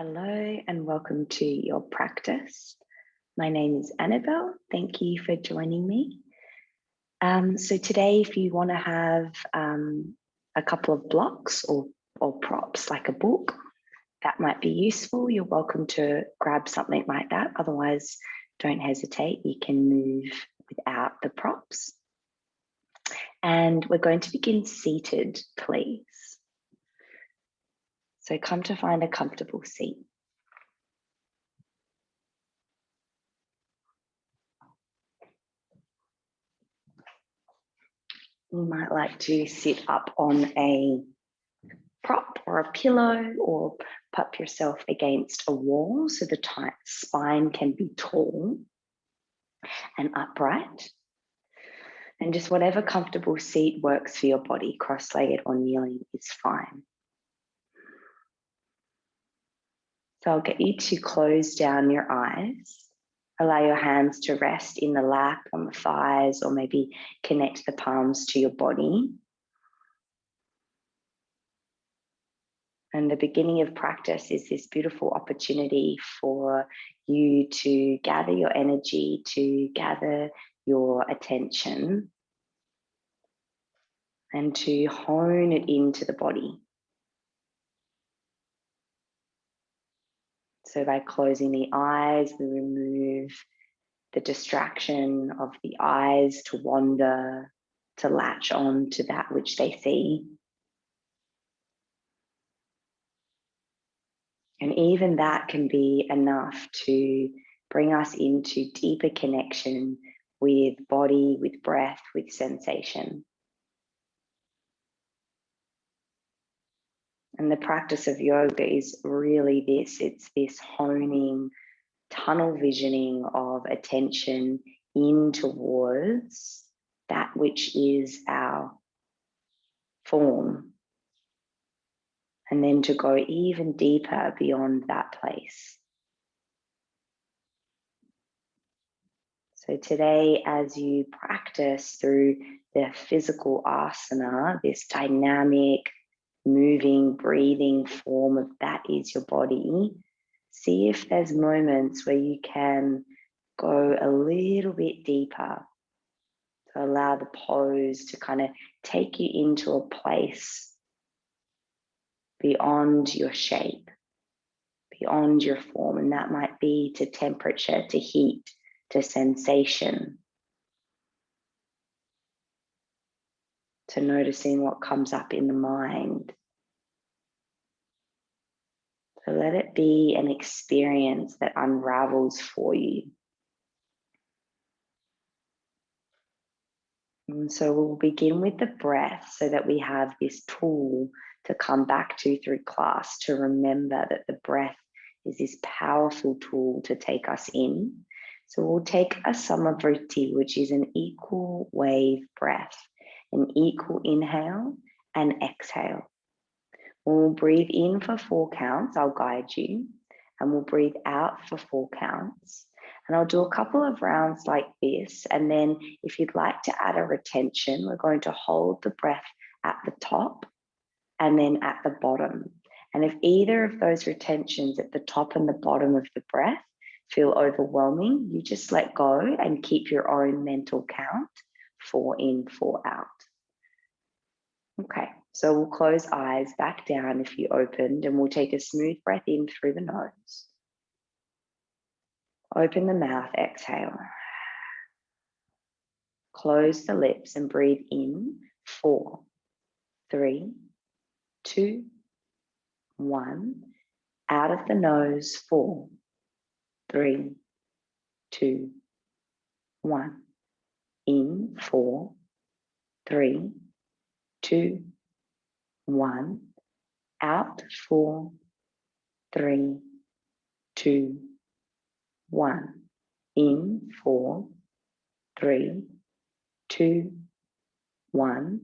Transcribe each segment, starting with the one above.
Hello and welcome to your practice. My name is Annabelle. Thank you for joining me. So today, if you want to have a couple of blocks or props like a book, that might be useful. You're welcome to grab something like that. Otherwise, don't hesitate. You can move without the props. And we're going to begin seated, please. So come to find a comfortable seat. You might like to sit up on a prop or a pillow or pop yourself against a wall so the spine can be tall and upright. And just whatever comfortable seat works for your body, cross-legged or kneeling is fine. So I'll get you to close down your eyes. Allow your hands to rest in the lap, on the thighs, or maybe connect the palms to your body. And the beginning of practice is this beautiful opportunity for you to gather your energy, to gather your attention, and to hone it into the body. So by closing the eyes, we remove the distraction of the eyes to wander, to latch on to that which they see. And even that can be enough to bring us into deeper connection with body, with breath, with sensation. And the practice of yoga is really this. It's this honing, tunnel visioning of attention in towards that which is our form. And then to go even deeper beyond that place. So today, as you practice through the physical asana, this dynamic, moving, breathing form of that is your body, see if there's moments where you can go a little bit deeper to allow the pose to kind of take you into a place beyond your shape, beyond your form. And that might be to temperature, to heat, to sensation, to noticing what comes up in the mind. So let it be an experience that unravels for you. And so we'll begin with the breath so that we have this tool to come back to through class, to remember that the breath is this powerful tool to take us in. So we'll take a samavriti, which is an equal wave breath, an equal inhale and exhale. We'll breathe in for 4 counts, I'll guide you, and we'll breathe out for 4 counts. And I'll do a couple of rounds like this. And then if you'd like to add a retention, we're going to hold the breath at the top and then at the bottom. And if either of those retentions at the top and the bottom of the breath feel overwhelming, you just let go and keep your own mental count, 4 in, 4 out. Okay, so we'll close eyes back down if you opened, and we'll take a smooth breath in through the nose. Open the mouth, exhale. Close the lips and breathe in, 4, 3, 2, 1. Out of the nose, 4, 3, 2, 1. In, 4, 3, 2, 1. Out, 4, 3, 2, 1. In, 4, 3, 2, 1.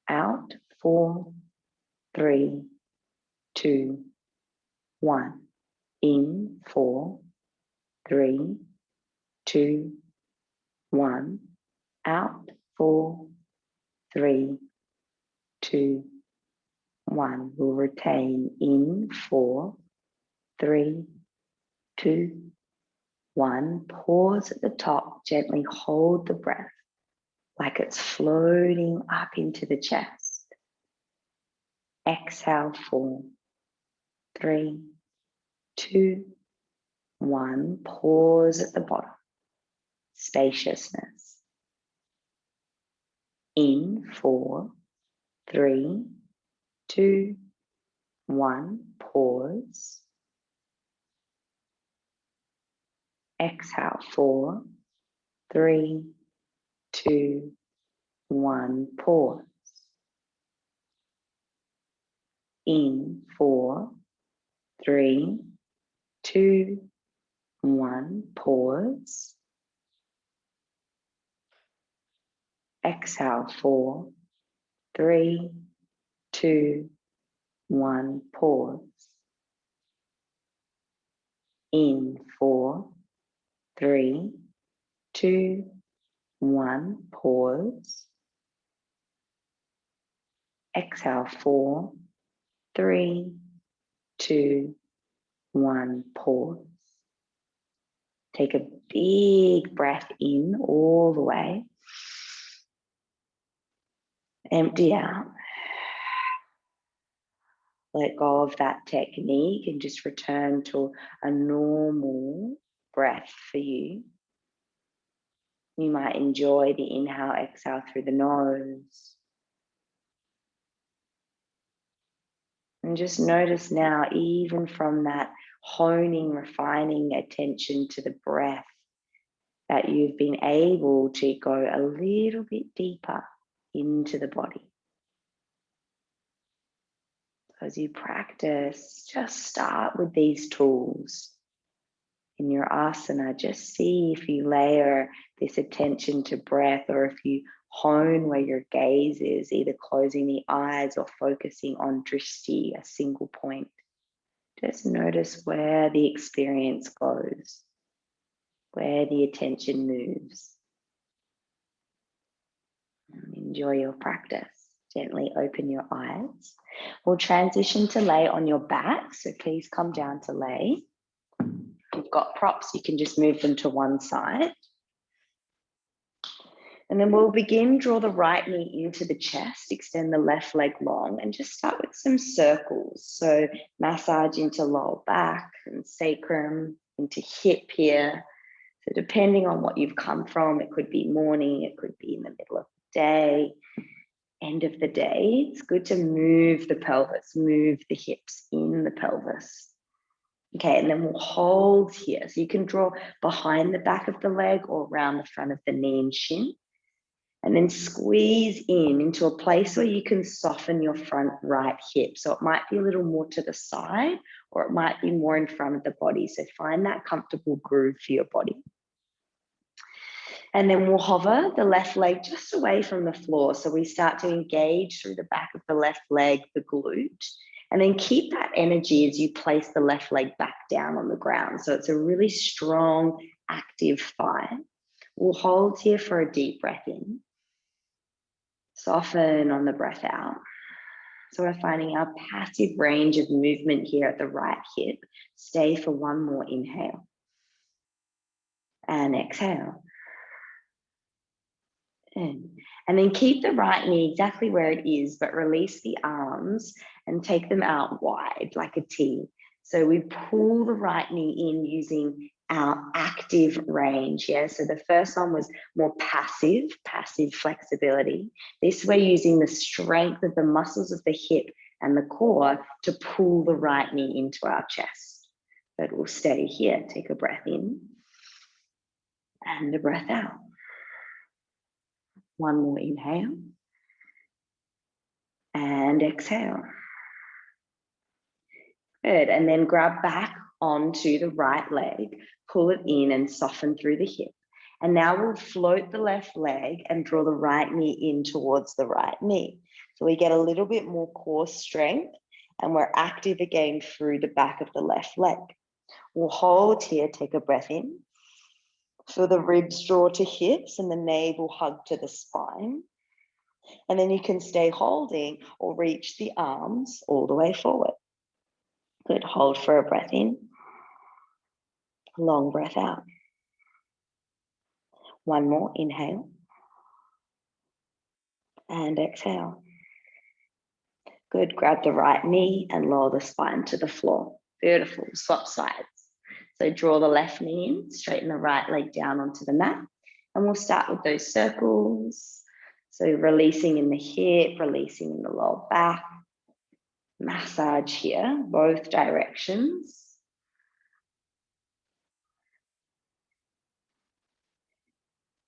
Out, 4, 3, 2, 1. In, 4, 3, 2, 1. Out, 4, 3, 2, 1. We'll retain in, 4, 3, 2, 1. Pause at the top. Gently hold the breath like it's floating up into the chest. Exhale, 4, 3, 2, 1. Pause at the bottom. Spaciousness. In 4, 3, 2, 1. Pause. Exhale, 4, 3, 2, 1. Pause. In 4, 3, 2, 1. Pause. Exhale, 4, 3, 2, 1. Pause. In 4, 3, 2, 1. Pause. Exhale, 4, 3, 2, 1. Pause. Take a big breath in all the way. Empty out. Let go of that technique and just return to a normal breath for you. You might enjoy the inhale, exhale through the nose. And just notice now, even from that honing, refining attention to the breath, that you've been able to go a little bit deeper into the body. As you practice, just start with these tools. In your asana, just see if you layer this attention to breath or if you hone where your gaze is, either closing the eyes or focusing on drishti, a single point. Just notice where the experience goes, where the attention moves. And enjoy your practice. Gently open your eyes. We'll transition to lay on your back, so please come down to lay. If you've got props, you can just move them to one side. And then we'll begin, draw the right knee into the chest, extend the left leg long, and just start with some circles. So massage into lower back and sacrum, into hip here. So depending on what you've come from, it could be morning, it could be in the middle of the day, end of the day. It's good to move the pelvis, move the hips in the pelvis. Okay, and then we'll hold here. So you can draw behind the back of the leg or around the front of the knee and shin. And then squeeze in into a place where you can soften your front right hip. So it might be a little more to the side or it might be more in front of the body. So find that comfortable groove for your body. And then we'll hover the left leg just away from the floor. So we start to engage through the back of the left leg, the glute. And then keep that energy as you place the left leg back down on the ground. So it's a really strong, active thigh. We'll hold here for a deep breath in. Soften on the breath out. So we're finding our passive range of movement here at the right hip. Stay for one more inhale. And exhale. In. And then keep the right knee exactly where it is, but release the arms and take them out wide like a T. So we pull the right knee in using our active range. Yeah, so the first one was more passive flexibility. This we're using the strength of the muscles of the hip and the core to pull the right knee into our chest. But we'll stay here. Take a breath in and a breath out. One more inhale and exhale. Good, and then grab back onto the right leg, pull it in and soften through the hip. And now we'll float the left leg and draw the right knee in towards the right knee. So we get a little bit more core strength and we're active again through the back of the left leg. We'll hold here, take a breath in. Feel the ribs draw to hips and the navel hug to the spine. And then you can stay holding or reach the arms all the way forward. Good. Hold for a breath in. Long breath out. One more. Inhale. And exhale. Good. Grab the right knee and lower the spine to the floor. Beautiful. Swap sides. So draw the left knee in, straighten the right leg down onto the mat. And we'll start with those circles. So releasing in the hip, releasing in the lower back. Massage here, both directions.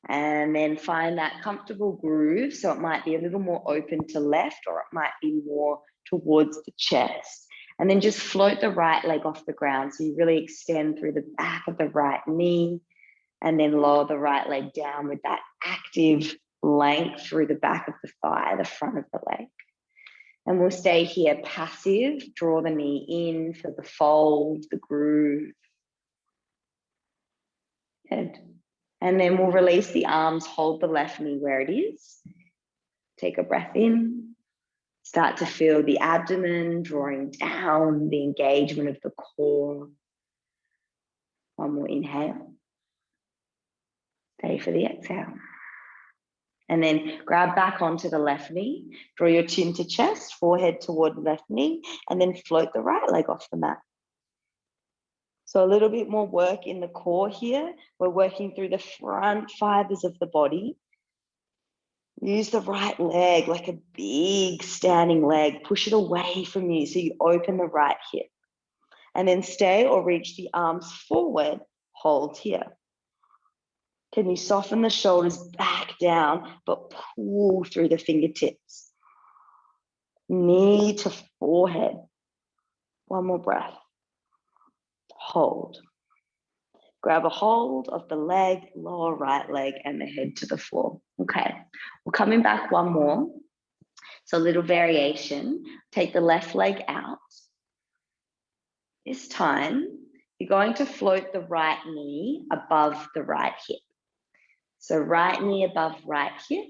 And then find that comfortable groove. So it might be a little more open to left, or it might be more towards the chest. And then just float the right leg off the ground. So you really extend through the back of the right knee, and then lower the right leg down with that active length through the back of the thigh, the front of the leg. And we'll stay here passive. Draw the knee in for the fold, the groove. Good. And then we'll release the arms, hold the left knee where it is. Take a breath in. Start to feel the abdomen drawing down, the engagement of the core. One more inhale. Stay for the exhale. And then grab back onto the left knee. Draw your chin to chest, forehead toward the left knee, and then float the right leg off the mat. So a little bit more work in the core here. We're working through the front fibers of the body. Use the right leg like a big standing leg. Push it away from you so you open the right hip. And then stay or reach the arms forward. Hold here. Can you soften the shoulders back down, but pull through the fingertips? Knee to forehead. One more breath. Hold. Grab a hold of the leg, lower right leg, and the head to the floor. Okay, we're coming back one more. So a little variation. Take the left leg out. This time, you're going to float the right knee above the right hip. So right knee above right hip,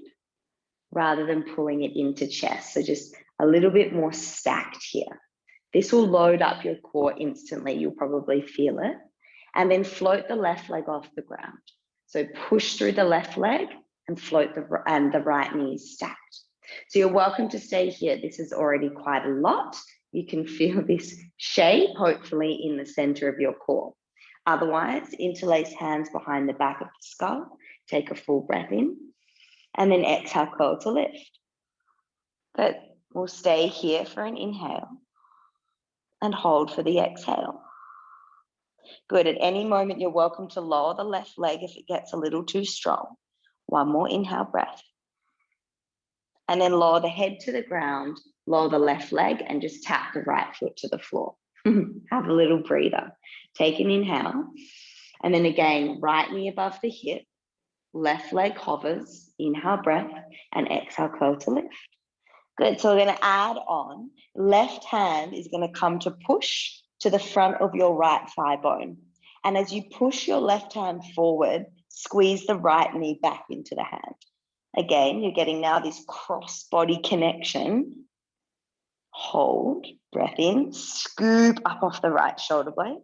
rather than pulling it into chest. So just a little bit more stacked here. This will load up your core instantly. You'll probably feel it. And then float the left leg off the ground. So push through the left leg and float the right knee is stacked. So you're welcome to stay here. This is already quite a lot. You can feel this shape, hopefully, in the center of your core. Otherwise, interlace hands behind the back of the skull. Take a full breath in. And then exhale, curl to lift. Good. We'll stay here for an inhale. And hold for the exhale. Good. At any moment, you're welcome to lower the left leg if it gets a little too strong. One more inhale breath. And then lower the head to the ground, lower the left leg, and just tap the right foot to the floor. Have a little breather. Take an inhale. And then again, right knee above the hip, left leg hovers, inhale breath, and exhale, curl to lift. Good. So we're going to add on, left hand is going to come to push to the front of your right thigh bone. And as you push your left hand forward, squeeze the right knee back into the hand. Again, you're getting now this cross body connection. Hold, breath in, scoop up off the right shoulder blade,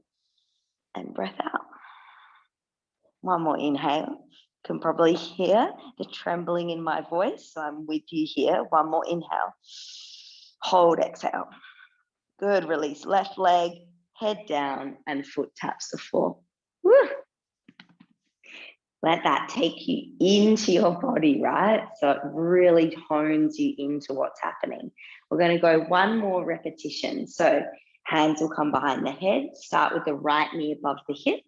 and breath out. One more inhale. You can probably hear the trembling in my voice, so I'm with you here. One more inhale. Hold, exhale. Good, release left leg, head down, and foot taps the floor. Woo. Let that take you into your body, right? So it really hones you into what's happening. We're going to go one more repetition. So hands will come behind the head. Start with the right knee above the hip.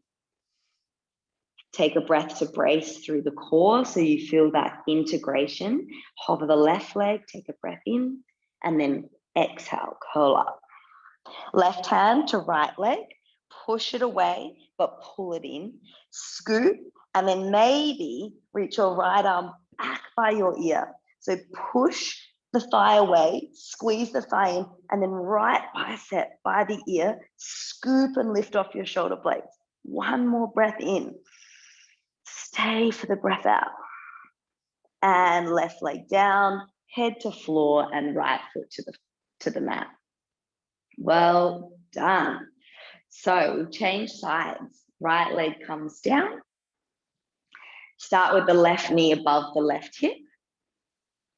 Take a breath to brace through the core so you feel that integration. Hover the left leg, take a breath in, and then exhale, curl up. Left hand to right leg, push it away, but pull it in. Scoop, and then maybe reach your right arm back by your ear. So push the thigh away, squeeze the thigh in, and then right bicep by the ear, scoop and lift off your shoulder blades. One more breath in. Stay for the breath out. And left leg down, head to floor, and right foot to the mat. Well Done. So we'll change sides. Right leg comes down. Start with the left knee above the left hip.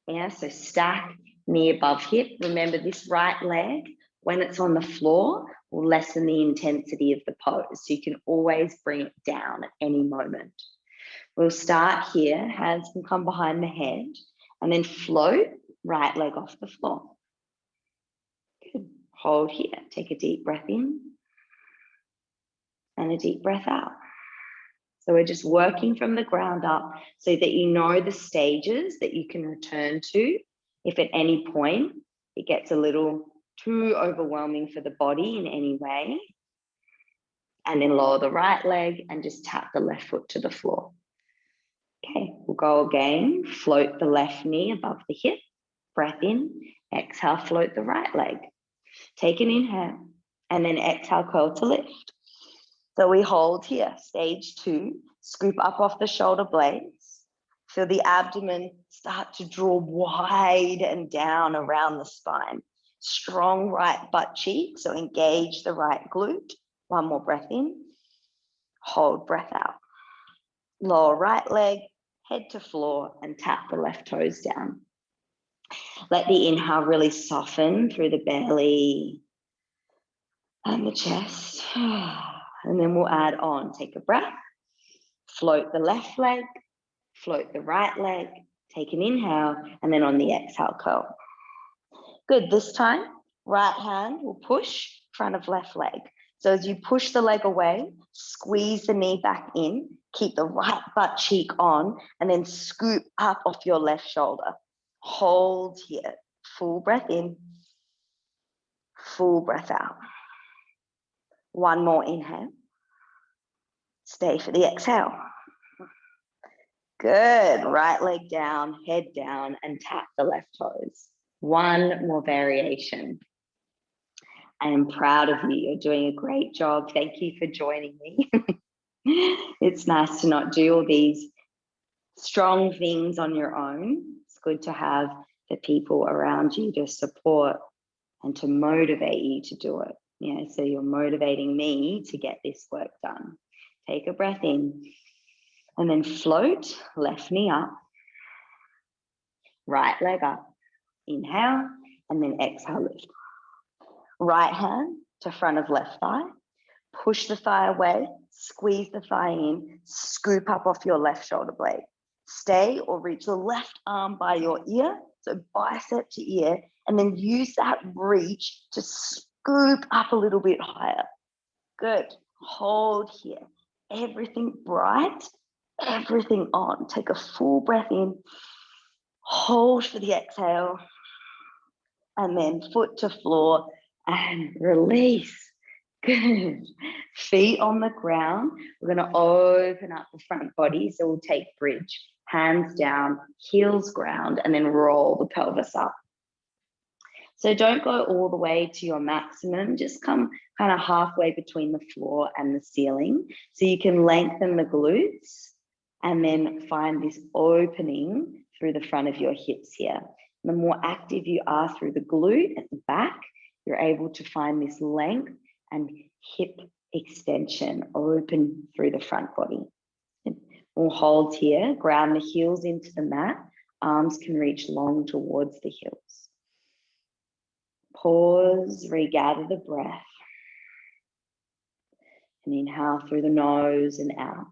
Yeah, so stack knee above hip. Remember, this right leg, when it's on the floor, will lessen the intensity of the pose. So you can always bring it down at any moment. We'll start here. Hands can come behind the head and then float right leg off the floor. Good. Hold here. Take a deep breath in and a deep breath out. So we're just working from the ground up so that you know the stages that you can return to if at any point it gets a little too overwhelming for the body in any way. And then lower the right leg and just tap the left foot to the floor. Okay, we'll go again. Float the left knee above the hip. Breath in. Exhale, float the right leg. Take an inhale and then exhale, curl to lift. So we hold here, stage 2, scoop up off the shoulder blades. Feel the abdomen start to draw wide and down around the spine. Strong right butt cheek, so engage the right glute. One more breath in, hold breath out. Lower right leg, head to floor and tap the left toes down. Let the inhale really soften through the belly and the chest. And then we'll add on, take a breath, float the left leg, float the right leg, take an inhale, and then on the exhale, curl. Good, this time, right hand will push front of left leg. So as you push the leg away, squeeze the knee back in, keep the right butt cheek on, and then scoop up off your left shoulder. Hold here, full breath in, full breath out. One more inhale. Stay for the exhale. Good. Right leg down, head down, and tap the left toes. One more variation. I am proud of you. You're doing a great job. Thank you for joining me. It's nice to not do all these strong things on your own. It's good to have the people around you to support and to motivate you to do it. Yeah, so you're motivating me to get this work done. Take a breath in and then float, left knee up, right leg up. Inhale and then exhale, lift. Right hand to front of left thigh. Push the thigh away, squeeze the thigh in, scoop up off your left shoulder blade. Stay or reach the left arm by your ear, so bicep to ear, and then use that reach to scoop up a little bit higher. Good. Hold here. Everything bright, everything on. Take a full breath in. Hold for the exhale. And then foot to floor and release. Good. Feet on the ground. We're going to open up the front body. So we'll take bridge. Hands down, heels ground, and then roll the pelvis up. So don't go all the way to your maximum. Just come kind of halfway between the floor and the ceiling. So you can lengthen the glutes and then find this opening through the front of your hips here. The more active you are through the glute at the back, you're able to find this length and hip extension open through the front body. We'll hold here, ground the heels into the mat. Arms can reach long towards the heels. Pause, regather the breath. And inhale through the nose and out.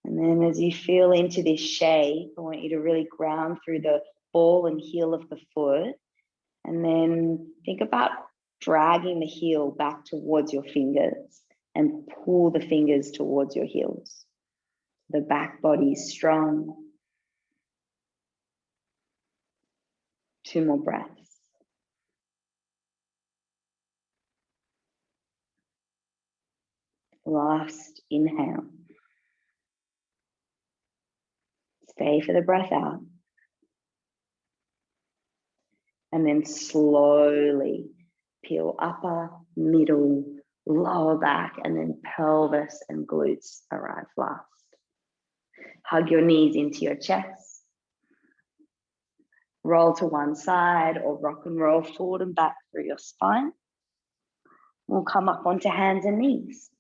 And then as you feel into this shape, I want you to really ground through the ball and heel of the foot. And then think about dragging the heel back towards your fingers and pull the fingers towards your heels. The back body is strong. 2 more breaths. Last inhale. Stay for the breath out. And then slowly peel upper, middle, lower back, and then pelvis and glutes arrive last. Hug your knees into your chest. Roll to one side or rock and roll forward and back through your spine. We'll come up onto hands and knees.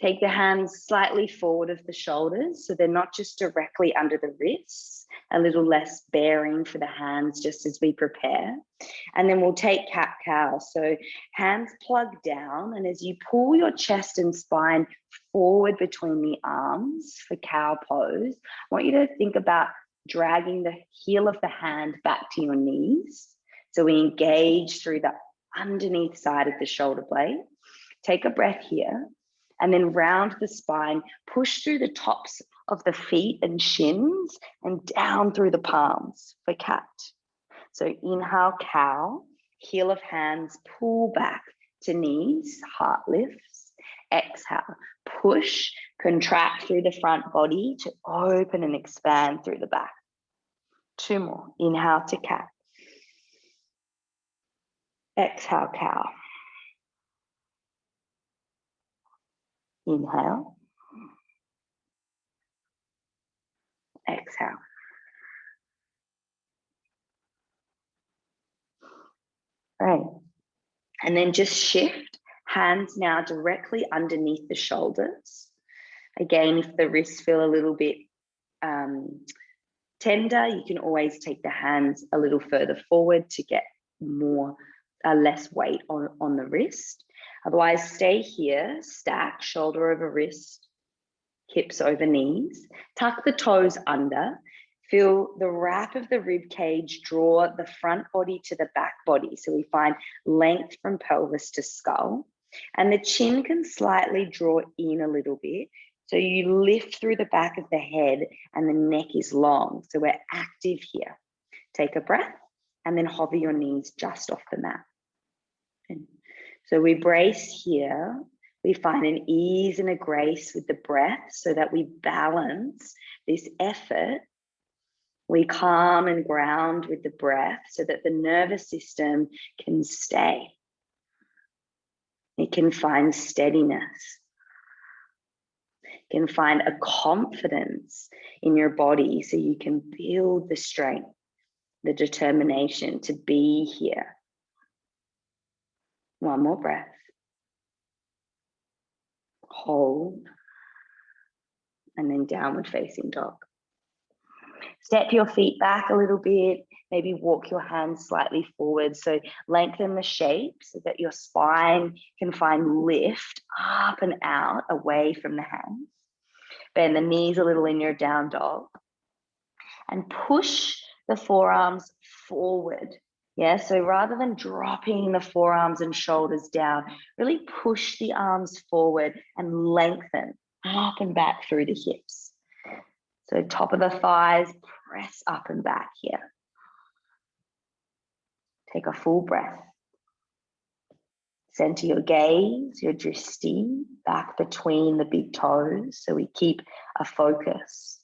Take the hands slightly forward of the shoulders so they're not just directly under the wrists, a little less bearing for the hands just as we prepare. And then we'll take cat-cow. So hands plug down, and as you pull your chest and spine forward between the arms for cow pose, I want you to think about dragging the heel of the hand back to your knees. So we engage through the underneath side of the shoulder blade. Take a breath here. And then round the spine, push through the tops of the feet and shins and down through the palms for cat. So inhale, cow, heel of hands, pull back to knees, heart lifts. Exhale, push, contract through the front body to open and expand through the back. 2 more. Inhale to cat. Exhale, cow. Inhale. Exhale. Right. And then just shift, hands now directly underneath the shoulders. Again, if the wrists feel a little bit tender, you can always take the hands a little further forward to get less weight on the wrist. Otherwise, stay here, stack, shoulder over wrist, hips over knees. Tuck the toes under. Feel the wrap of the rib cage draw the front body to the back body. So we find length from pelvis to skull. And the chin can slightly draw in a little bit. So you lift through the back of the head and the neck is long. So we're active here. Take a breath and then hover your knees just off the mat. So we brace here. We find an ease and a grace with the breath so that we balance this effort. We calm and ground with the breath so that the nervous system can stay. It can find steadiness. It can find a confidence in your body so you can build the strength, the determination to be here. One more breath. Hold. And then downward facing dog. Step your feet back a little bit. Maybe walk your hands slightly forward. So lengthen the shape so that your spine can find lift up and out away from the hands. Bend the knees a little in your down dog. And push the forearms forward. Yeah, so rather than dropping the forearms and shoulders down, really push the arms forward and lengthen up and back through the hips. So top of the thighs, press up and back here. Take a full breath. Center your gaze, your drishti, back between the big toes, so we keep a focus.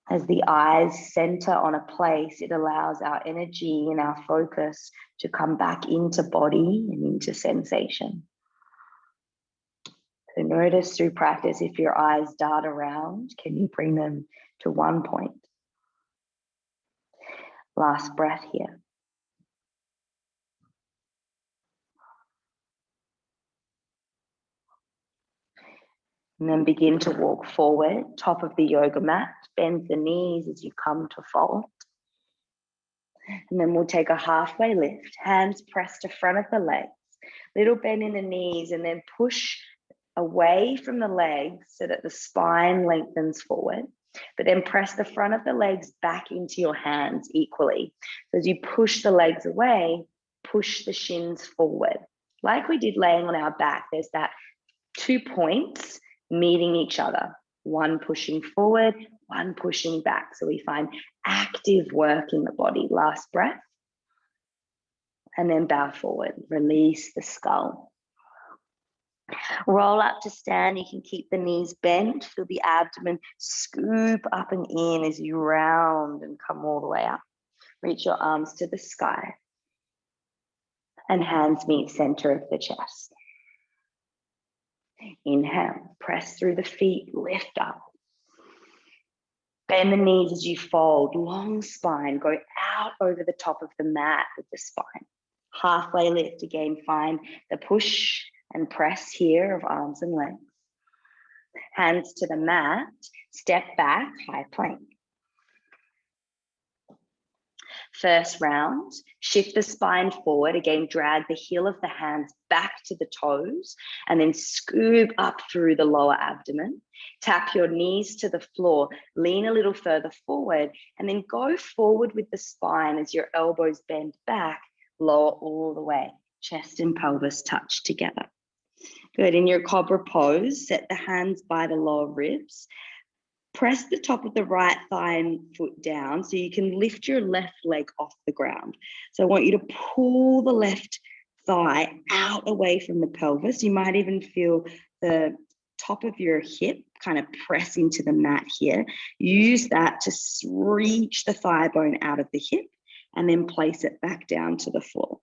As the eyes center on a place, it allows our energy and our focus to come back into body and into sensation. So notice through practice, if your eyes dart around, can you bring them to one point? Last breath here. And then begin to walk forward, top of the yoga mat, bend the knees as you come to fold. And then we'll take a halfway lift, hands pressed to front of the legs, little bend in the knees, and then push away from the legs so that the spine lengthens forward, but then press the front of the legs back into your hands equally. So as you push the legs away, push the shins forward. Like we did laying on our back, there's that 2 points meeting each other, one pushing forward, one pushing back. So we find active work in the body. Last breath. And then bow forward, release the skull. Roll up to stand. You can keep the knees bent. Feel the abdomen scoop up and in as you round and come all the way up. Reach your arms to the sky. And hands meet center of the chest. Inhale. Press through the feet, lift up. Bend the knees as you fold, long spine, go out over the top of the mat with the spine. Halfway lift again, find the push and press here of arms and legs. Hands to the mat, step back, high plank. First round, shift the spine forward. Again, drag the heel of the hands back to the toes and then scoop up through the lower abdomen. Tap your knees to the floor, lean a little further forward, and then go forward with the spine as your elbows bend back, lower all the way. Chest and pelvis touch together. Good. In your cobra pose, set the hands by the lower ribs. Press the top of the right thigh and foot down so you can lift your left leg off the ground. So I want you to pull the left thigh out away from the pelvis. You might even feel the top of your hip kind of press into the mat here. Use that to reach the thigh bone out of the hip and then place it back down to the floor.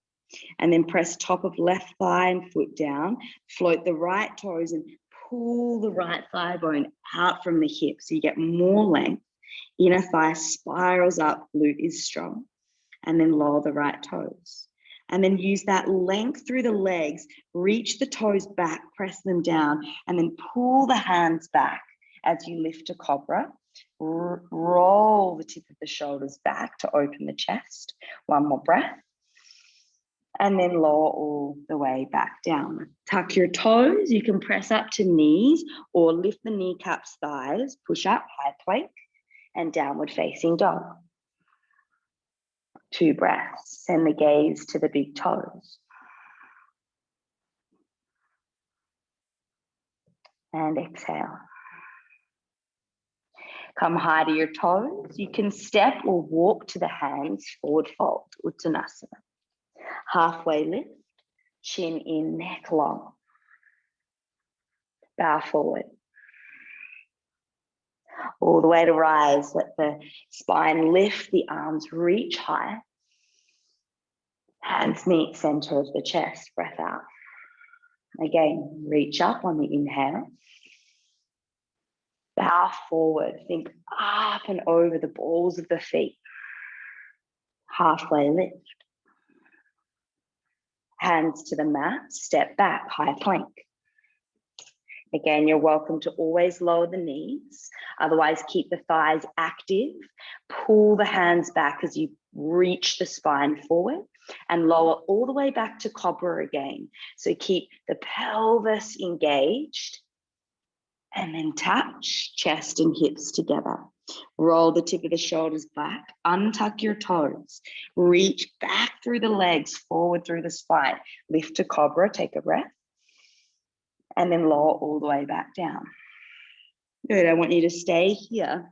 And then press top of left thigh and foot down. Float the right toes and pull the right thigh bone out from the hip so you get more length. Inner thigh spirals up, glute is strong. And then lower the right toes. And then use that length through the legs, reach the toes back, press them down, and then pull the hands back as you lift to cobra. Roll the tip of the shoulders back to open the chest. One more breath. And then lower all the way back down. Tuck your toes. You can press up to knees or lift the kneecaps, thighs, push up, high plank, and downward facing dog. 2 breaths. Send the gaze to the big toes. And exhale. Come high to your toes. You can step or walk to the hands, forward fold, Uttanasana. Halfway lift, chin in, neck long. Bow forward. All the way to rise, let the spine lift, the arms reach high. Hands meet center of the chest, breath out. Again, reach up on the inhale. Bow forward, think up and over the balls of the feet. Halfway lift. Hands to the mat, step back, high plank. Again, you're welcome to always lower the knees. Otherwise, keep the thighs active. Pull the hands back as you reach the spine forward and lower all the way back to cobra again. So keep the pelvis engaged and then touch chest and hips together. Roll the tip of the shoulders back, untuck your toes, reach back through the legs, forward through the spine. Lift to cobra, take a breath. And then lower all the way back down. Good, I want you to stay here.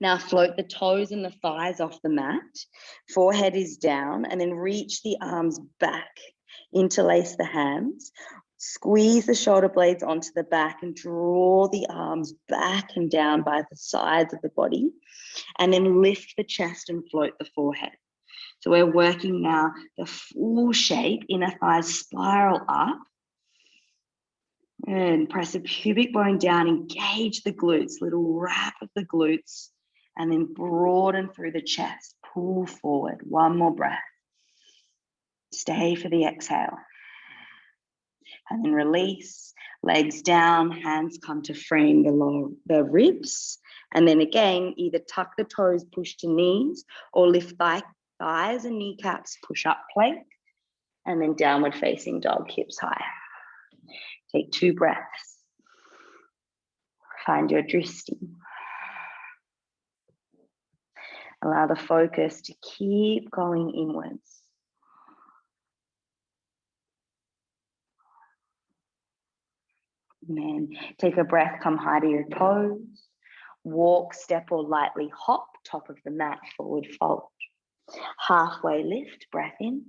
Now float the toes and the thighs off the mat. Forehead is down and then reach the arms back. Interlace the hands. Squeeze the shoulder blades onto the back and draw the arms back and down by the sides of the body. And then lift the chest and float the forehead. So we're working now the full shape, inner thighs spiral up. And press the pubic bone down, engage the glutes, little wrap of the glutes, and then broaden through the chest. Pull forward, one more breath. Stay for the exhale. And then release, legs down, hands come to frame the ribs. And then again, either tuck the toes, push to knees, or lift thighs and kneecaps, push up plank, and then downward facing dog, hips high. Take 2 breaths. Find your drishti. Allow the focus to keep going inwards. And then take a breath, come high to your toes. Walk, step, or lightly hop, top of the mat, forward fold. Halfway lift, breath in.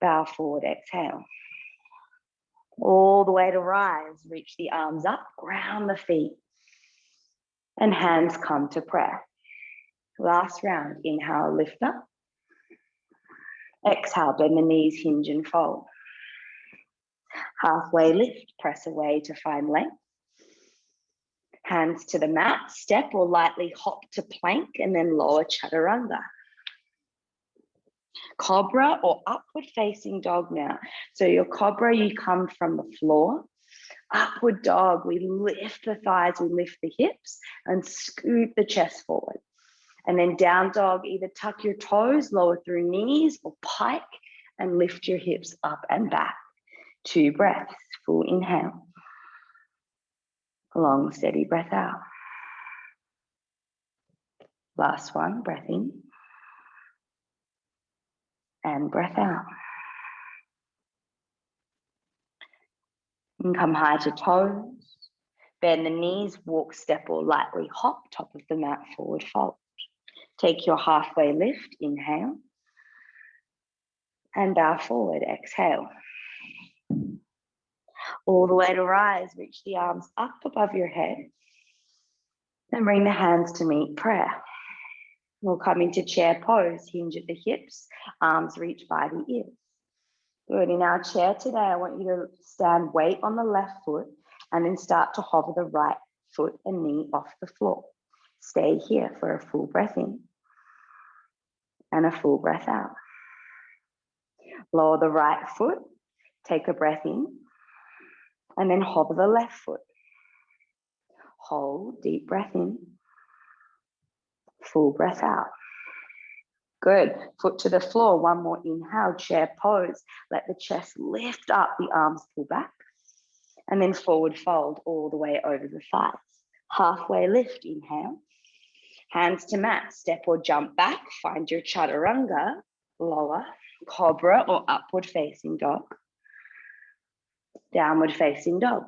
Bow forward, exhale. All the way to rise, reach the arms up, ground the feet, and hands come to prayer. Last round, inhale, lift up. Exhale, bend the knees, hinge and fold. Halfway lift, press away to find length. Hands to the mat, step or lightly hop to plank and then lower chaturanga. Cobra or upward facing dog now. So your cobra, you come from the floor. Upward dog, we lift the thighs, we lift the hips and scoot the chest forward. And then down dog, either tuck your toes, lower through knees or pike and lift your hips up and back. 2 breaths, full inhale. Long, steady breath out. Last one, breath in. And breath out. And come high to toes. Bend the knees, walk, step or lightly hop, top of the mat, forward fold. Take your halfway lift, inhale. And bow forward, exhale. All the way to rise, reach the arms up above your head. Then bring the hands to meet prayer. We'll come into chair pose, hinge at the hips, arms reach by the ears. Good, in our chair today, I want you to stand weight on the left foot and then start to hover the right foot and knee off the floor. Stay here for a full breath in and a full breath out. Lower the right foot, take a breath in, and then hover the left foot. Hold, deep breath in, full breath out. Good, foot to the floor, one more inhale, chair pose. Let the chest lift up, the arms pull back, and then forward fold all the way over the thighs. Halfway lift, inhale. Hands to mat, step or jump back, find your chaturanga, lower, cobra or upward facing dog. Downward facing dog.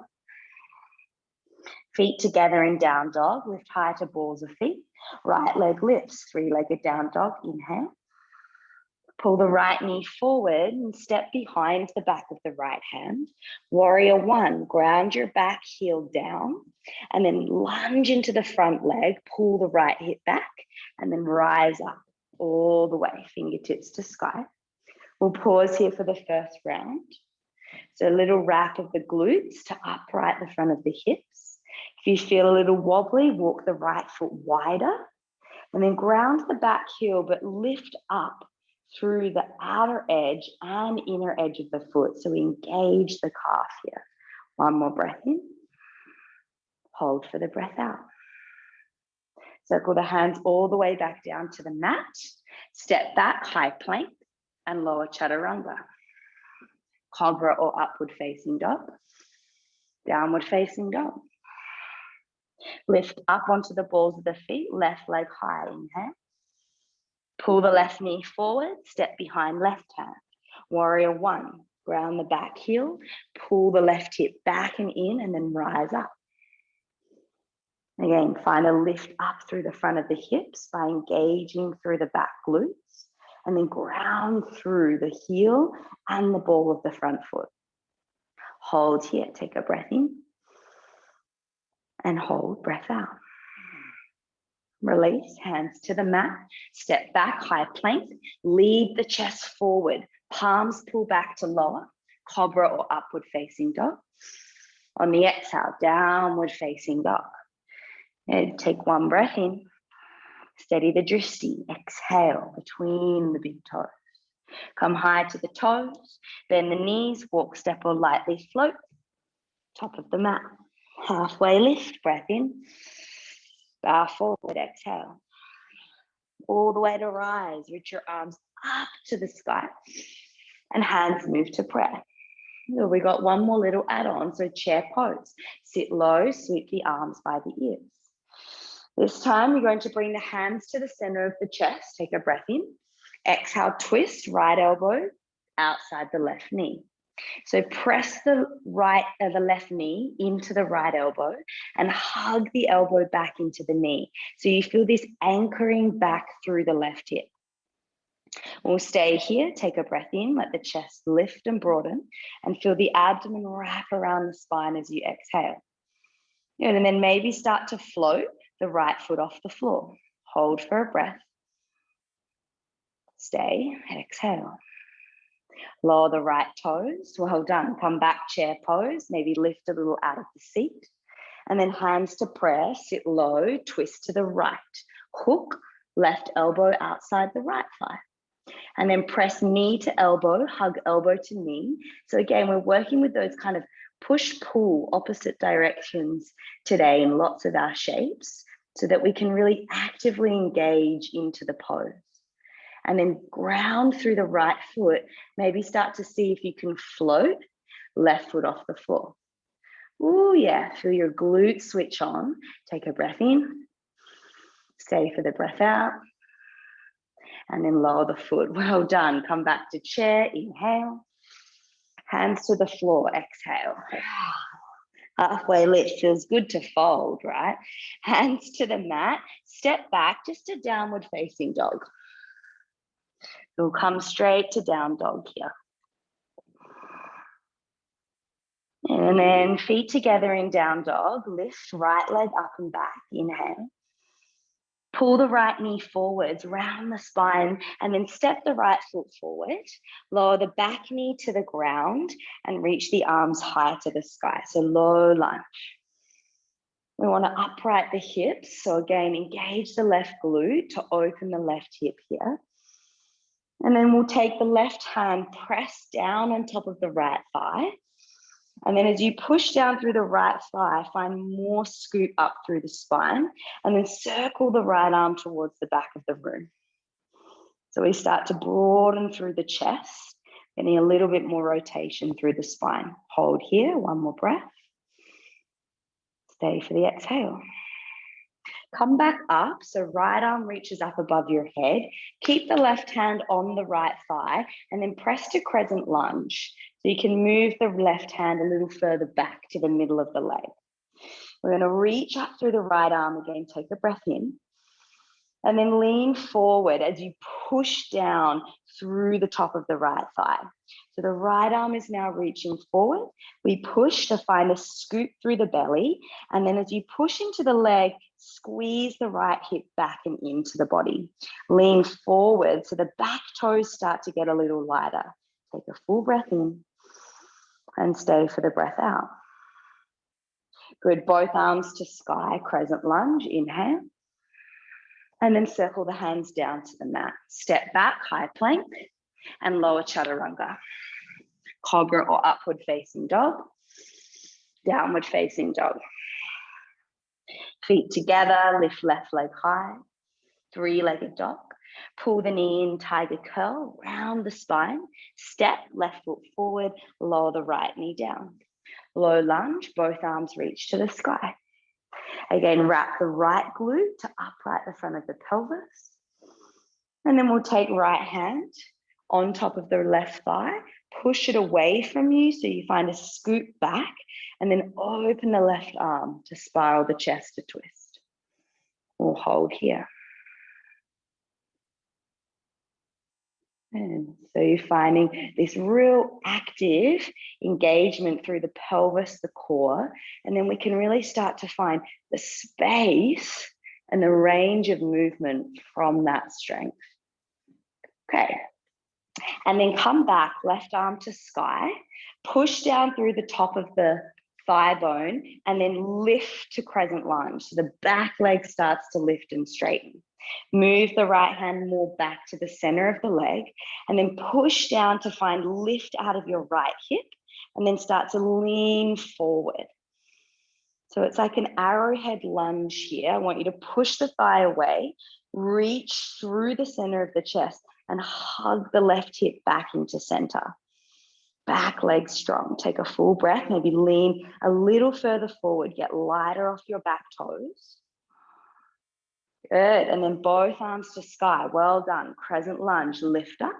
Feet together in down dog, lift high to balls of feet. Right leg lifts, 3-legged down dog, inhale. Pull the right knee forward and step behind the back of the right hand. Warrior 1, ground your back heel down and then lunge into the front leg, pull the right hip back and then rise up all the way, fingertips to sky. We'll pause here for the first round. So a little wrap of the glutes to upright the front of the hips. If you feel a little wobbly, walk the right foot wider and then ground the back heel, but lift up through the outer edge and inner edge of the foot. So we engage the calf here. One more breath in. Hold for the breath out. Circle the hands all the way back down to the mat. Step back, high plank and lower chaturanga. Cobra or upward facing dog. Downward facing dog. Lift up onto the balls of the feet, left leg high, inhale. Pull the left knee forward, step behind left hand. Warrior 1, ground the back heel, pull the left hip back and in and then rise up. Again, find a lift up through the front of the hips by engaging through the back glutes and then ground through the heel and the ball of the front foot. Hold here, take a breath in and hold, breath out. Release, hands to the mat, step back, high plank, lead the chest forward, palms pull back to lower, cobra or upward facing dog. On the exhale, downward facing dog. And take one breath in, steady the drishti, exhale between the big toes. Come high to the toes, bend the knees, walk, step or lightly float, top of the mat. Halfway lift, breath in. Bow forward, exhale. All the way to rise, reach your arms up to the sky and hands move to prayer. So we got one more little add-on, so chair pose. Sit low, sweep the arms by the ears. This time you're going to bring the hands to the center of the chest. Take a breath in. Exhale, twist, right elbow outside the left knee. So press the left knee into the right elbow and hug the elbow back into the knee. So you feel this anchoring back through the left hip. We'll stay here, take a breath in, let the chest lift and broaden and feel the abdomen wrap around the spine as you exhale. And then maybe start to float the right foot off the floor. Hold for a breath. Stay, exhale. Lower the right toes. Well done. Come back, chair pose. Maybe lift a little out of the seat. And then hands to prayer. Sit low, twist to the right. Hook, left elbow outside the right thigh. And then press knee to elbow, hug elbow to knee. So again, we're working with those kind of push-pull opposite directions today in lots of our shapes so that we can really actively engage into the pose. And then ground through the right foot. Maybe start to see if you can float left foot off the floor. Oh yeah, feel your glutes switch on. Take a breath in. Stay for the breath out. And then lower the foot. Well done. Come back to chair. Inhale. Hands to the floor. Exhale. Halfway lift. Feels good to fold, right? Hands to the mat. Step back just to downward facing dog. We'll come straight to down dog here. And then feet together in down dog. Lift right leg up and back. Inhale. Pull the right knee forwards, round the spine, and then step the right foot forward. Lower the back knee to the ground and reach the arms high to the sky. So low lunge. We want to upright the hips. So again, engage the left glute to open the left hip here. And then we'll take the left hand, press down on top of the right thigh. And then as you push down through the right thigh, find more scoop up through the spine, and then circle the right arm towards the back of the room. So we start to broaden through the chest, getting a little bit more rotation through the spine. Hold here, one more breath. Stay for the exhale. Come back up, so right arm reaches up above your head. Keep the left hand on the right thigh and then press to crescent lunge. So you can move the left hand a little further back to the middle of the leg. We're going to reach up through the right arm again, take a breath in. And then lean forward as you push down through the top of the right thigh. So the right arm is now reaching forward. We push to find a scoop through the belly. And then as you push into the leg, squeeze the right hip back and into the body. Lean forward so the back toes start to get a little lighter. Take a full breath in and stay for the breath out. Good, both arms to sky, crescent lunge, inhale. And then circle the hands down to the mat. Step back, high plank, and lower chaturanga. Cobra or upward facing dog. Downward facing dog. Feet together, lift left leg high. Three-legged dog. Pull the knee in, tiger curl, round the spine. Step left foot forward, lower the right knee down. Low lunge, both arms reach to the sky. Again, wrap the right glute to upright the front of the pelvis. And then we'll take right hand on top of the left thigh, push it away from you so you find a scoop back, and then open the left arm to spiral the chest to twist. We'll hold here. And so you're finding this real active engagement through the pelvis, the core, and then we can really start to find the space and the range of movement from that strength. Okay, and then come back, left arm to sky, push down through the top of the thigh bone, and then lift to crescent lunge. So the back leg starts to lift and straighten. Move the right hand more back to the center of the leg, and then push down to find lift out of your right hip, and then start to lean forward. So it's like an arrowhead lunge here. I want you to push the thigh away, reach through the center of the chest, and hug the left hip back into center. Back leg strong. Take a full breath, maybe lean a little further forward, get lighter off your back toes. Good, and then both arms to sky. Well done. Crescent lunge, lift up.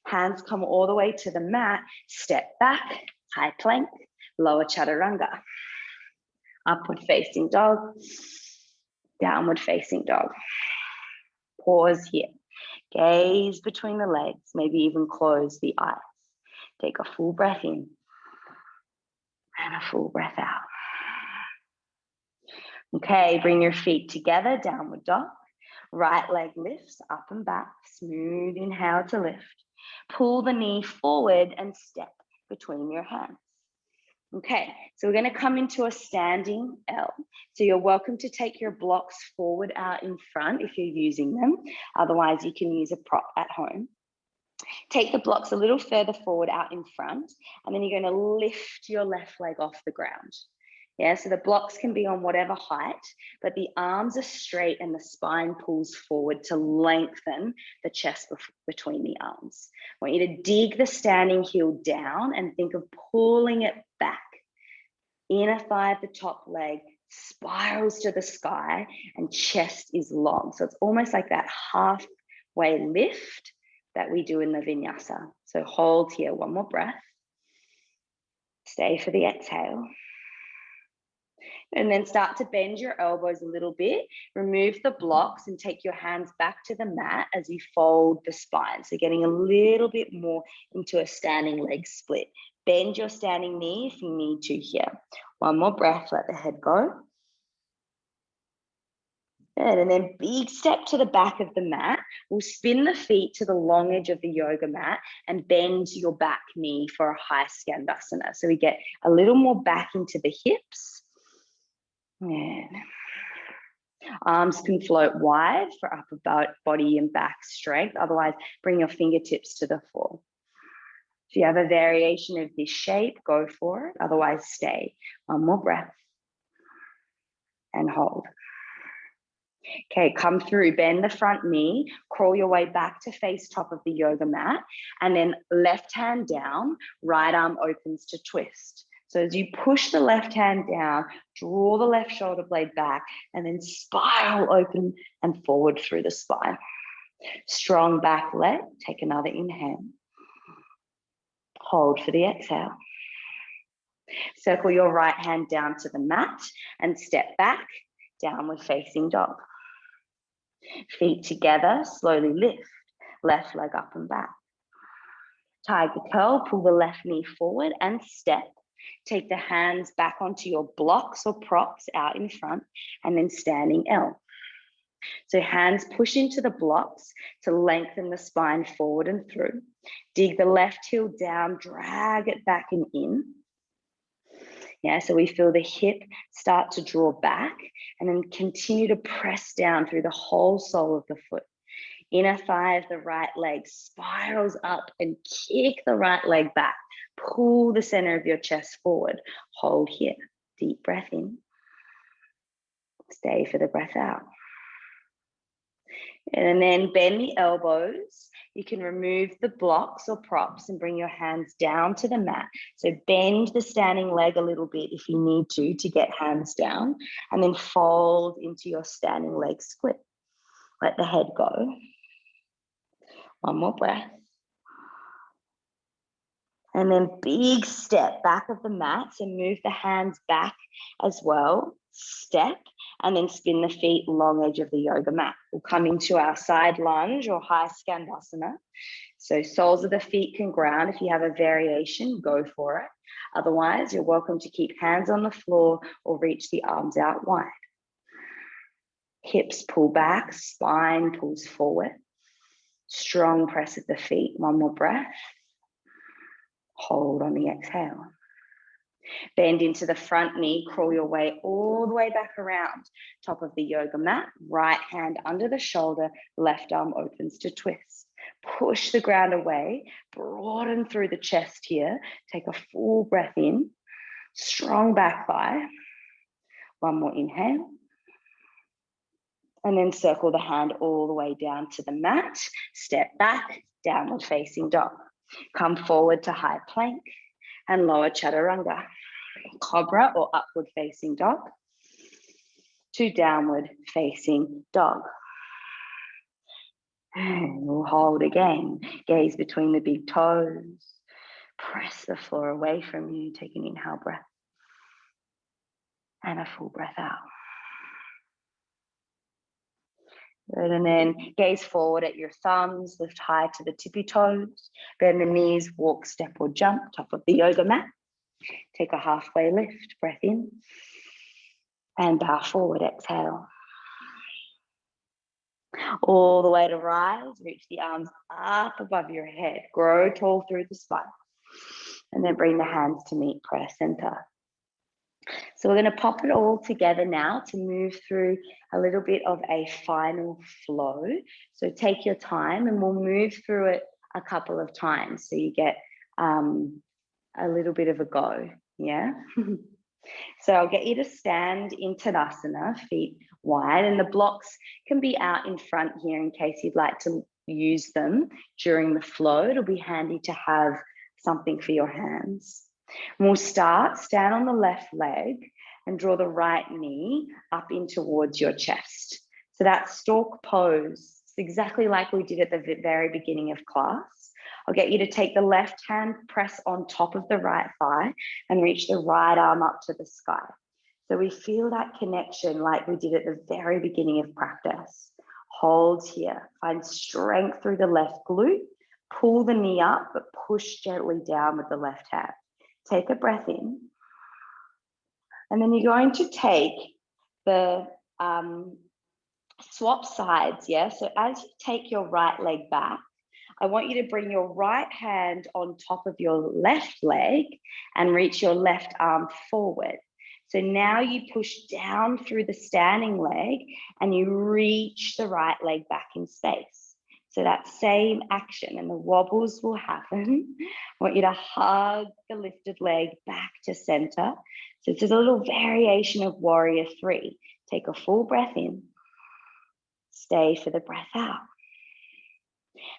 Hands come all the way to the mat. Step back, high plank, lower chaturanga. Upward facing dog, downward facing dog. Pause here. Gaze between the legs, maybe even close the eyes. Take a full breath in and a full breath out. Okay, bring your feet together, downward dog. Right leg lifts up and back, smooth inhale to lift. Pull the knee forward and step between your hands. Okay, so we're going to come into a standing L. So you're welcome to take your blocks forward out in front if you're using them. Otherwise, you can use a prop at home. Take the blocks a little further forward out in front, and then you're going to lift your left leg off the ground. Yeah, so the blocks can be on whatever height, but the arms are straight and the spine pulls forward to lengthen the chest between the arms. I want you to dig the standing heel down and think of pulling it back. Inner thigh at the top leg spirals to the sky and chest is long. So it's almost like that halfway lift that we do in the vinyasa. So hold here, one more breath. Stay for the exhale. And then start to bend your elbows a little bit. Remove the blocks and take your hands back to the mat as you fold the spine. So getting a little bit more into a standing leg split. Bend your standing knee if you need to here. One more breath, let the head go. Good, and then big step to the back of the mat. We'll spin the feet to the long edge of the yoga mat and bend your back knee for a high skandasana. So we get a little more back into the hips. And arms can float wide for upper body and back strength. Otherwise, bring your fingertips to the floor. If you have a variation of this shape, go for it. Otherwise, stay. One more breath and hold. Okay, come through, bend the front knee, crawl your way back to face top of the yoga mat, and then left hand down, right arm opens to twist. So as you push the left hand down, draw the left shoulder blade back, and then spiral open and forward through the spine. Strong back leg, take another inhale. Hold for the exhale. Circle your right hand down to the mat and step back, downward facing dog. Feet together, slowly lift, left leg up and back. Tiger curl, pull the left knee forward and step. Take the hands back onto your blocks or props out in front and then standing L. So hands push into the blocks to lengthen the spine forward and through. Dig the left heel down, drag it back and in. Yeah, so we feel the hip start to draw back and then continue to press down through the whole sole of the foot. Inner thigh of the right leg spirals up and kick the right leg back. Pull the center of your chest forward. Hold here. Deep breath in. Stay for the breath out. And then bend the elbows. You can remove the blocks or props and bring your hands down to the mat. So bend the standing leg a little bit if you need to get hands down, and then fold into your standing leg split. Let the head go. One more breath. And then big step back of the mat. So move the hands back as well. Step and then spin the feet long edge of the yoga mat. We'll come into our side lunge or high skandasana. So soles of the feet can ground. If you have a variation, go for it. Otherwise, you're welcome to keep hands on the floor or reach the arms out wide. Hips pull back, spine pulls forward. Strong press of the feet. One more breath. Hold on the exhale. Bend into the front knee, crawl your way all the way back around. Top of the yoga mat, right hand under the shoulder, left arm opens to twist. Push the ground away, broaden through the chest here. Take a full breath in, strong back thigh. One more inhale. And then circle the hand all the way down to the mat. Step back, downward facing dog. Come forward to high plank and lower chaturanga. Cobra or upward facing dog to downward facing dog. And we'll hold again. Gaze between the big toes. Press the floor away from you. Take an inhale breath and a full breath out. Good, and then gaze forward at your thumbs, lift high to the tippy toes, bend the knees, walk, step or jump, top of the yoga mat. Take a halfway lift, breath in, and bow forward, exhale. All the way to rise, reach the arms up above your head, grow tall through the spine. And then bring the hands to meet prayer center. So we're going to pop it all together now to move through a little bit of a final flow. So take your time and we'll move through it a couple of times so you get a little bit of a go. Yeah. So I'll get you to stand in Tadasana, feet wide, and the blocks can be out in front here in case you'd like to use them during the flow. It'll be handy to have something for your hands. And we'll stand on the left leg and draw the right knee up in towards your chest. So that stork pose, it's exactly like we did at the very beginning of class. I'll get you to take the left hand, press on top of the right thigh and reach the right arm up to the sky. So we feel that connection like we did at the very beginning of practice. Hold here, find strength through the left glute, pull the knee up, but push gently down with the left hand. Take a breath in. And then you're going to take the swap sides, yeah? So as you take your right leg back, I want you to bring your right hand on top of your left leg and reach your left arm forward. So now you push down through the standing leg and you reach the right leg back in space. So that same action and the wobbles will happen. I want you to hug the lifted leg back to center. So it's a little variation of warrior 3. Take a full breath in. Stay for the breath out.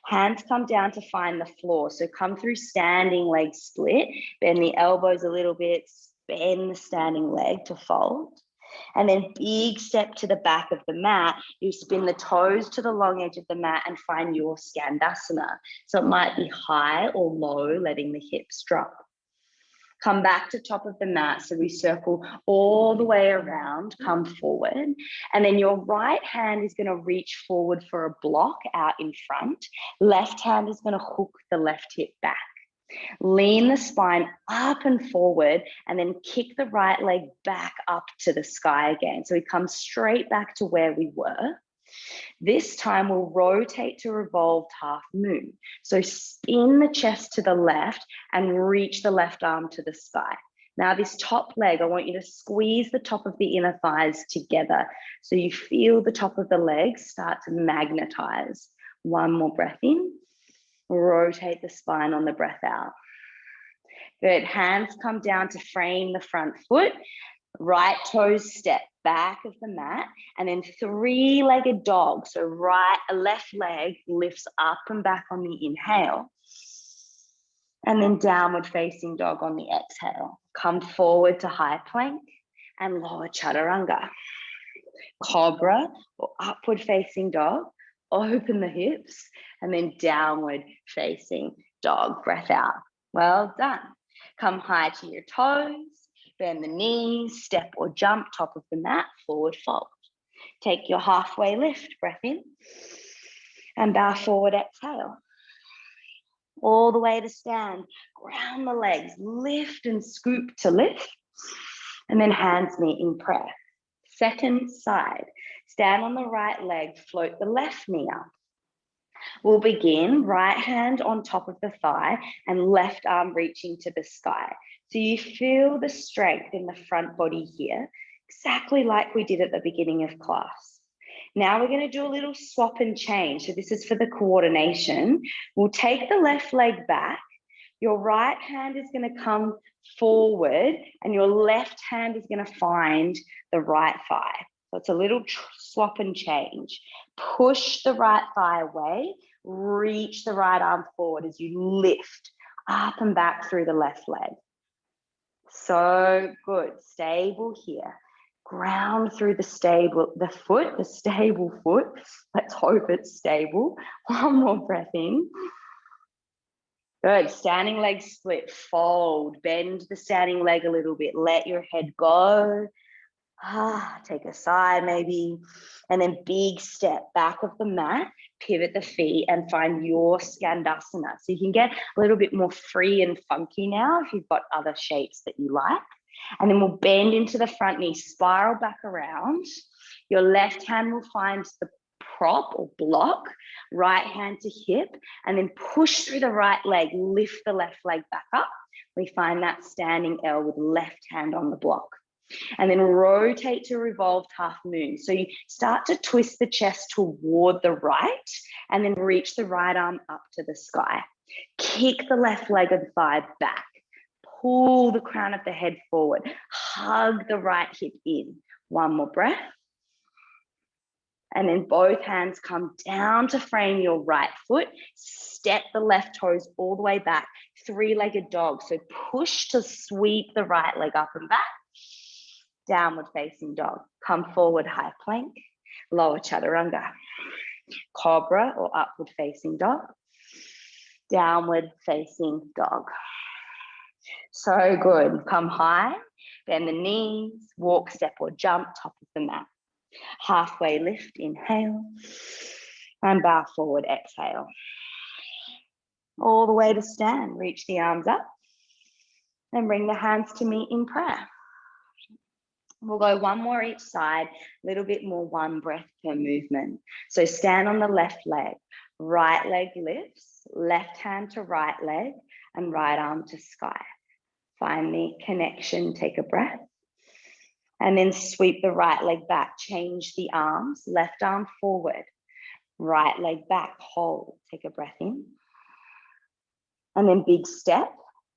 Hands come down to find the floor. So come through standing leg split, bend the elbows a little bit, bend the standing leg to fold. And then big step to the back of the mat. You spin the toes to the long edge of the mat and find your skandasana. So it might be high or low, letting the hips drop. Come back to top of the mat. So we circle all the way around, come forward. And then your right hand is going to reach forward for a block out in front. Left hand is going to hook the left hip back. Lean the spine up and forward and then kick the right leg back up to the sky again. So we come straight back to where we were. This time we'll rotate to revolved half moon. So spin the chest to the left and reach the left arm to the sky. Now this top leg, I want you to squeeze the top of the inner thighs together. So you feel the top of the leg start to magnetize. One more breath in. Rotate the spine on the breath out. Good. Hands come down to frame the front foot. Right toes step back of the mat, and then 3-legged dog. So left leg lifts up and back on the inhale, and then downward facing dog on the exhale. Come forward to high plank and lower chaturanga. Cobra or upward facing dog. Open the hips and then downward facing dog. Breath out. Well done. Come high to your toes. Bend the knees, step or jump, top of the mat, forward fold. Take your halfway lift, breath in, and bow forward, exhale. All the way to stand, ground the legs, lift and scoop to lift, and then hands meet in prayer. Second side, stand on the right leg, float the left knee up. We'll begin right hand on top of the thigh and left arm reaching to the sky. So you feel the strength in the front body here, exactly like we did at the beginning of class. Now we're going to do a little swap and change. So this is for the coordination. We'll take the left leg back. Your right hand is going to come forward and your left hand is going to find the right thigh. So it's a little swap and change. Push the right thigh away, reach the right arm forward as you lift up and back through the left leg. So good, stable here. Ground through the stable foot. Let's hope it's stable. One more breath in. Good, standing leg split, fold, bend the standing leg a little bit, let your head go. Take a sigh maybe, and then big step back of the mat, pivot the feet and find your skandasana. So you can get a little bit more free and funky now if you've got other shapes that you like. And then we'll bend into the front knee, spiral back around. Your left hand will find the prop or block, right hand to hip, and then push through the right leg, lift the left leg back up. We find that standing L with left hand on the block. And then rotate to revolved half moon. So you start to twist the chest toward the right and then reach the right arm up to the sky. Kick the left leg and thigh back. Pull the crown of the head forward. Hug the right hip in. One more breath. And then both hands come down to frame your right foot. Step the left toes all the way back. Three-legged dog. So push to sweep the right leg up and back. Downward facing dog. Come forward, high plank. Lower chaturanga. Cobra or upward facing dog. Downward facing dog. So good. Come high. Bend the knees. Walk, step or jump. Top of the mat. Halfway lift, inhale, and bow forward, exhale. All the way to stand, reach the arms up, and bring the hands to meet in prayer. We'll go one more each side, a little bit more, one breath per movement. So stand on the left leg, right leg lifts, left hand to right leg, and right arm to sky. Find the connection, take a breath. And then sweep the right leg back, change the arms, left arm forward, right leg back, hold, take a breath in. And then big step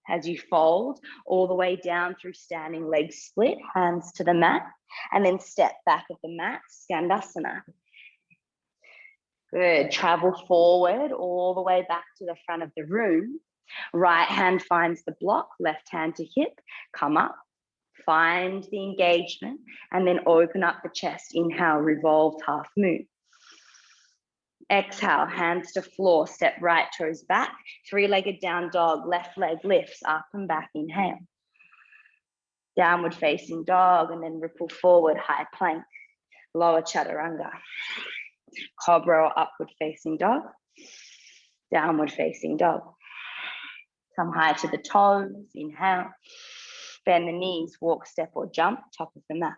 as you fold all the way down through standing leg split, hands to the mat, and then step back of the mat, Skandasana. Good, travel forward all the way back to the front of the room. Right hand finds the block, left hand to hip, come up. Find the engagement and then open up the chest. Inhale, revolved half moon. Exhale, hands to floor, step right toes back, three-legged down dog, left leg lifts up and back, inhale. Downward facing dog and then ripple forward, high plank, lower chaturanga. Cobra or upward facing dog, downward facing dog. Come high to the toes, inhale. Bend the knees, walk, step or jump, top of the mat.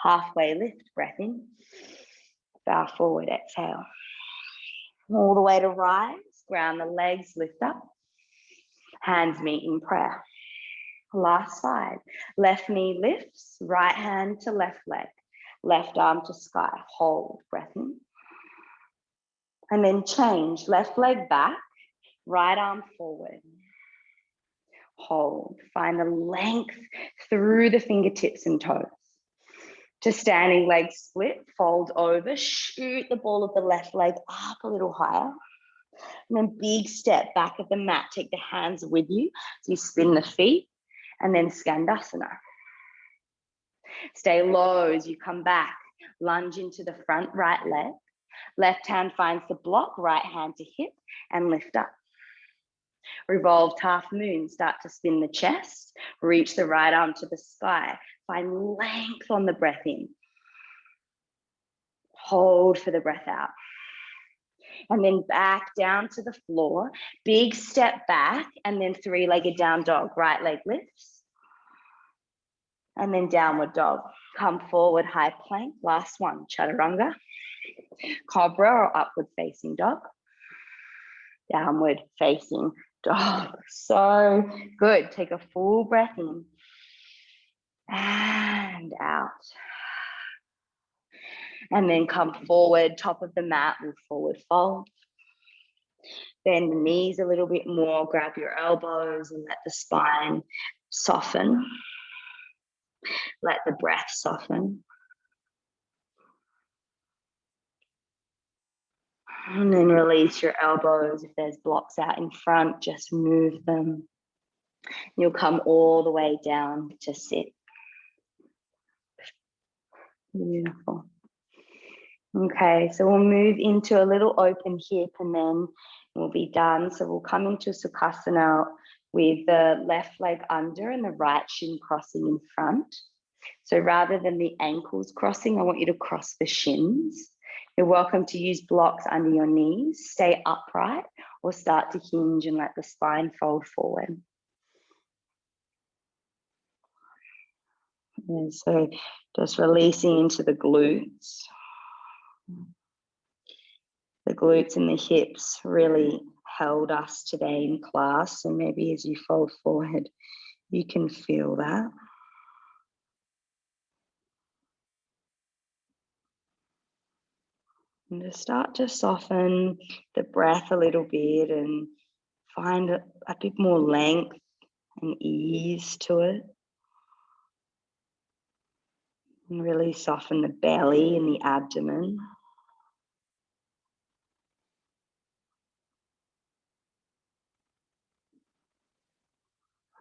Halfway lift, breath in. Bow forward, exhale. All the way to rise, ground the legs, lift up. Hands meet in prayer. Last side, left knee lifts, right hand to left leg. Left arm to sky, hold, breath in. And then change, left leg back, right arm forward. Hold, find the length through the fingertips and toes. To standing leg split, fold over, shoot the ball of the left leg up a little higher. And then big step back of the mat, take the hands with you. So you spin the feet and then Skandasana. Stay low as you come back, lunge into the front right leg. Left hand finds the block, right hand to hip and lift up. Revolved half moon, start to spin the chest, reach the right arm to the sky, find length on the breath in. Hold for the breath out. And then back down to the floor, big step back, and then three-legged down dog, right leg lifts. And then downward dog. Come forward, high plank, last one, chaturanga. Cobra or upward facing dog. Downward facing dog. So good. Take a full breath in and out. And then come forward, top of the mat, with forward fold. Bend the knees a little bit more, grab your elbows and let the spine soften. Let the breath soften. And then release your elbows. If there's blocks out in front, just move them. You'll come all the way down to sit. Beautiful. Okay, so we'll move into a little open hip and then we'll be done. So we'll come into Sukhasana with the left leg under and the right shin crossing in front. So rather than the ankles crossing, I want you to cross the shins. You're welcome to use blocks under your knees, stay upright, or start to hinge and let the spine fold forward. And so just releasing into the glutes. The glutes and the hips really held us today in class. So maybe as you fold forward, you can feel that. And just start to soften the breath a little bit and find a bit more length and ease to it. And really soften the belly and the abdomen.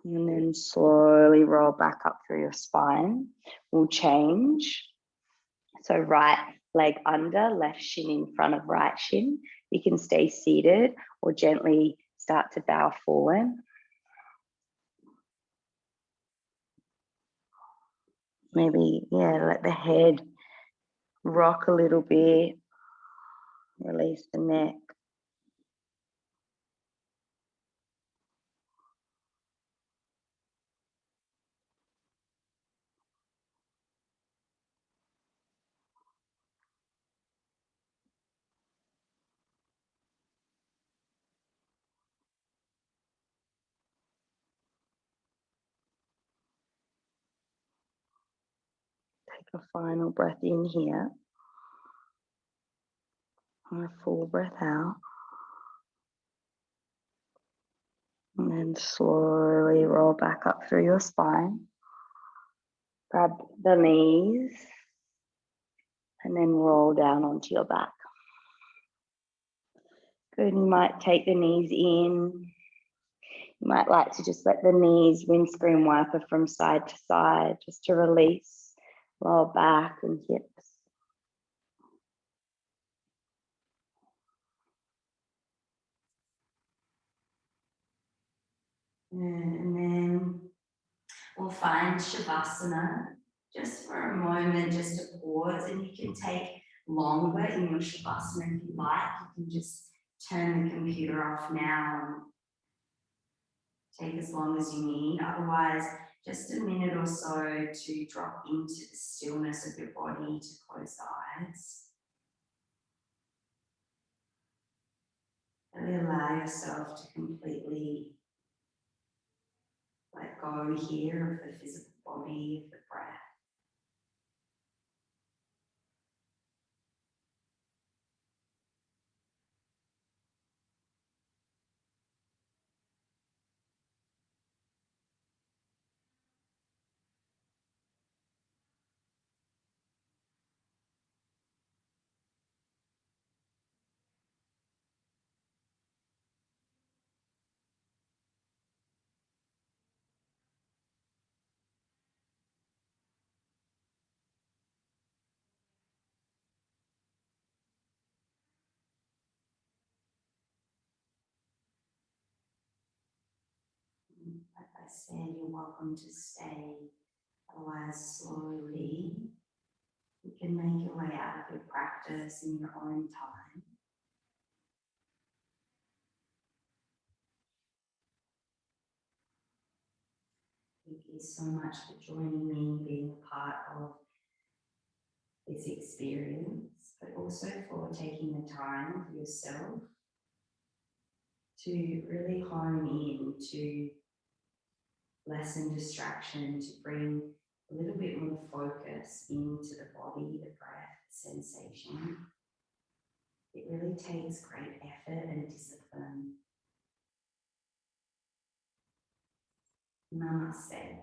And then slowly roll back up through your spine. We'll change. So right leg under, left shin in front of right shin. You can stay seated or gently start to bow forward. Maybe, let the head rock a little bit. Release the neck. Take a final breath in here. And a full breath out. And then slowly roll back up through your spine. Grab the knees. And then roll down onto your back. Good, you might take the knees in. You might like to just let the knees windscreen wiper from side to side just to release lower back and hips. And then we'll find Shavasana just for a moment, just to pause, and you can take longer in your Shavasana if you like. You can just turn the computer off now and take as long as you need. Otherwise, just a minute or so to drop into the stillness of your body, to close the eyes. Really allow yourself to completely let go here of the physical body, of the breath. Like I said, you're welcome to stay. Otherwise, slowly, you can make your way out of your practice in your own time. Thank you so much for joining me, being a part of this experience, but also for taking the time for yourself to really hone in, to lessen distraction, to bring a little bit more focus into the body, the breath, the sensation. It really takes great effort and discipline. Namaste.